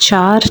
4